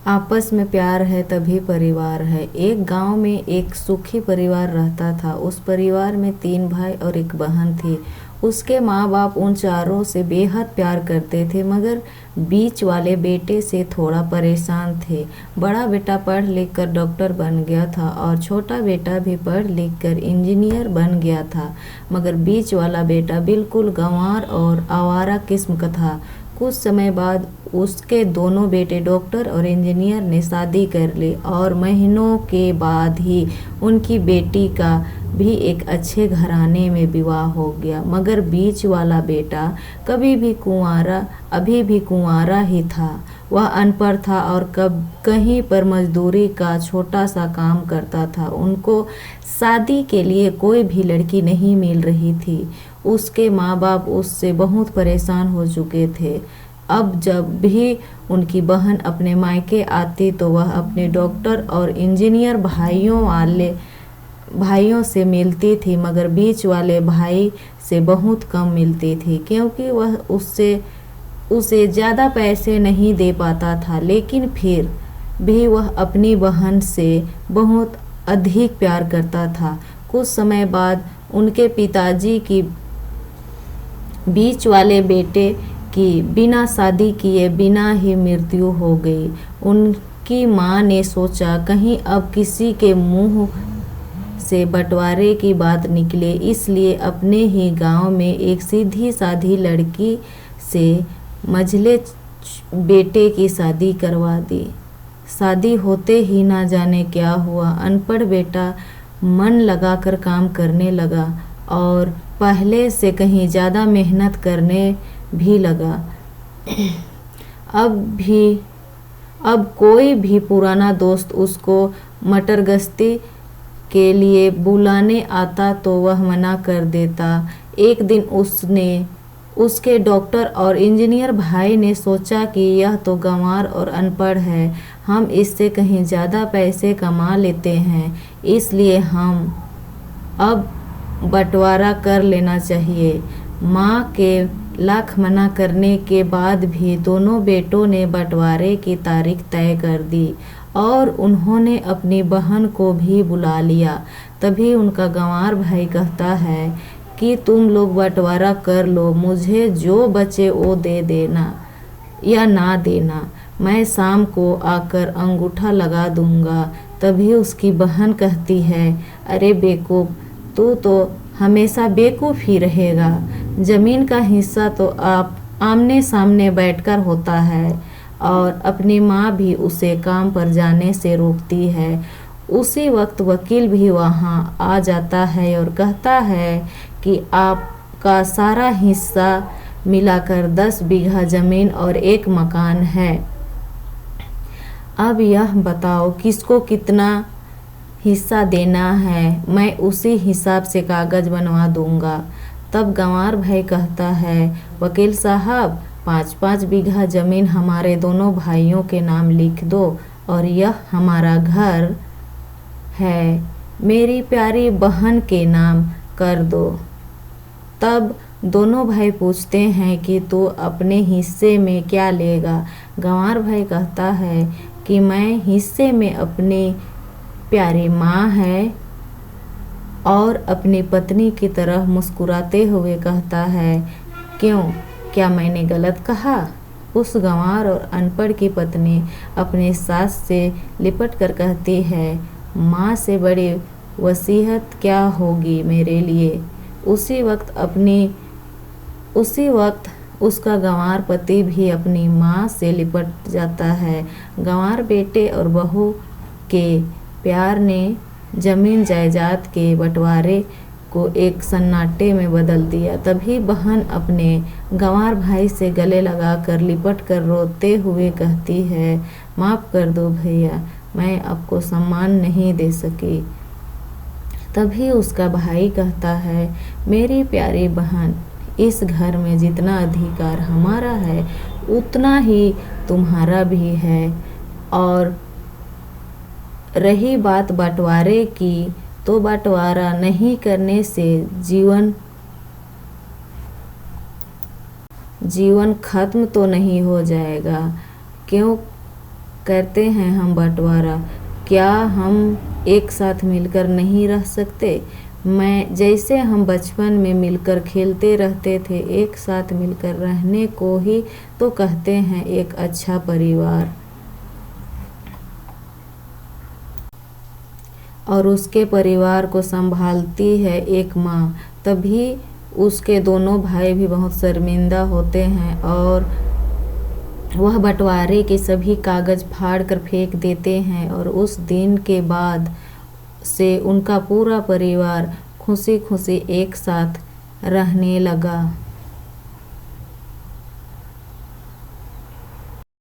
आपस में प्यार है तभी परिवार है। एक गांव में एक सुखी परिवार रहता था। उस परिवार में 3 भाई और एक बहन थी। उसके माँ बाप उन चारों से बेहद प्यार करते थे, मगर बीच वाले बेटे से थोड़ा परेशान थे। बड़ा बेटा पढ़ लिख कर डॉक्टर बन गया था और छोटा बेटा भी पढ़ लिख कर इंजीनियर बन गया था, मगर बीच वाला बेटा बिल्कुल गंवार और आवारा किस्म का था। कुछ समय बाद उसके दोनों बेटे डॉक्टर और इंजीनियर ने शादी कर ली और महीनों के बाद ही उनकी बेटी का भी एक अच्छे घराने में विवाह हो गया। मगर बीच वाला बेटा अभी भी कुंवारा ही था। वह अनपढ़ था और कहीं पर मजदूरी का छोटा सा काम करता था। उनको शादी के लिए कोई भी लड़की नहीं मिल रही थी। उसके माँ बाप उससे बहुत परेशान हो चुके थे। अब जब भी उनकी बहन अपने मायके आती तो वह अपने डॉक्टर और इंजीनियर भाइयों से मिलती थी, मगर बीच वाले भाई से बहुत कम मिलती थी, क्योंकि वह उसे ज़्यादा पैसे नहीं दे पाता था। लेकिन फिर भी वह अपनी बहन से बहुत अधिक प्यार करता था। कुछ समय बाद उनके पिताजी की बीच वाले बेटे की बिना शादी किए बिना ही मृत्यु हो गई। उनकी माँ ने सोचा कहीं अब किसी के मुंह से बंटवारे की बात निकले, इसलिए अपने ही गांव में एक सीधी साधी लड़की से मझले बेटे की शादी करवा दी। शादी होते ही ना जाने क्या हुआ, अनपढ़ बेटा मन लगाकर काम करने लगा और पहले से कहीं ज़्यादा मेहनत करने भी लगा। अब कोई भी पुराना दोस्त उसको मटर गश्ती के लिए बुलाने आता तो वह मना कर देता। एक दिन उसके डॉक्टर और इंजीनियर भाई ने सोचा कि यह तो गंवार और अनपढ़ है, हम इससे कहीं ज़्यादा पैसे कमा लेते हैं, इसलिए हम अब बंटवारा कर लेना चाहिए। माँ के लाख मना करने के बाद भी दोनों बेटों ने बंटवारे की तारीख तय कर दी और उन्होंने अपनी बहन को भी बुला लिया। तभी उनका गंवार भाई कहता है कि तुम लोग बंटवारा कर लो, मुझे जो बचे वो दे देना या ना देना, मैं शाम को आकर अंगूठा लगा दूंगा। तभी उसकी बहन कहती है, अरे बेवकूफ़, तू तो हमेशा बेवकूफ़ ही रहेगा। ज़मीन का हिस्सा तो आप आमने सामने बैठकर होता है। और अपनी माँ भी उसे काम पर जाने से रोकती है। उसी वक्त वकील भी वहाँ आ जाता है और कहता है कि आपका सारा हिस्सा मिलाकर 10 बीघा ज़मीन और एक मकान है। अब यह बताओ किसको कितना हिस्सा देना है, मैं उसी हिसाब से कागज़ बनवा दूंगा। तब गंवार भाई कहता है, वकील साहब, 5-5 बीघा ज़मीन हमारे दोनों भाइयों के नाम लिख दो और यह हमारा घर है मेरी प्यारी बहन के नाम कर दो। तब दोनों भाई पूछते हैं कि तू अपने हिस्से में क्या लेगा। गंवार भाई कहता है कि मैं हिस्से में अपनी प्यारी माँ है, और अपनी पत्नी की तरह मुस्कुराते हुए कहता है, क्यों, क्या मैंने गलत कहा? उस गंवार और अनपढ़ की पत्नी अपनी सास से लिपट कर कहती है, माँ से बड़ी वसीयत क्या होगी मेरे लिए। उसी वक्त उसका गंवार पति भी अपनी माँ से लिपट जाता है। गंवार बेटे और बहू के प्यार ने जमीन जायदाद के बंटवारे को एक सन्नाटे में बदल दिया। तभी बहन अपने गंवार भाई से गले लगाकर लिपट कर रोते हुए कहती है, माफ़ कर दो भैया, मैं आपको सम्मान नहीं दे सकी। तभी उसका भाई कहता है, मेरी प्यारी बहन, इस घर में जितना अधिकार हमारा है उतना ही तुम्हारा भी है, और रही बात बंटवारे की, तो बंटवारा नहीं करने से जीवन खत्म तो नहीं हो जाएगा, करते हैं हम बंटवारा, क्या हम एक साथ मिलकर नहीं रह सकते? जैसे हम बचपन में मिलकर खेलते रहते थे, एक साथ मिलकर रहने को ही तो कहते हैं एक अच्छा परिवार। और उसके परिवार को संभालती है एक माँ। तभी उसके दोनों भाई भी बहुत शर्मिंदा होते हैं और वह बंटवारे के सभी कागज़ फाड़ कर फेंक देते हैं। और उस दिन के बाद से उनका पूरा परिवार खुशी खुशी एक साथ रहने लगा।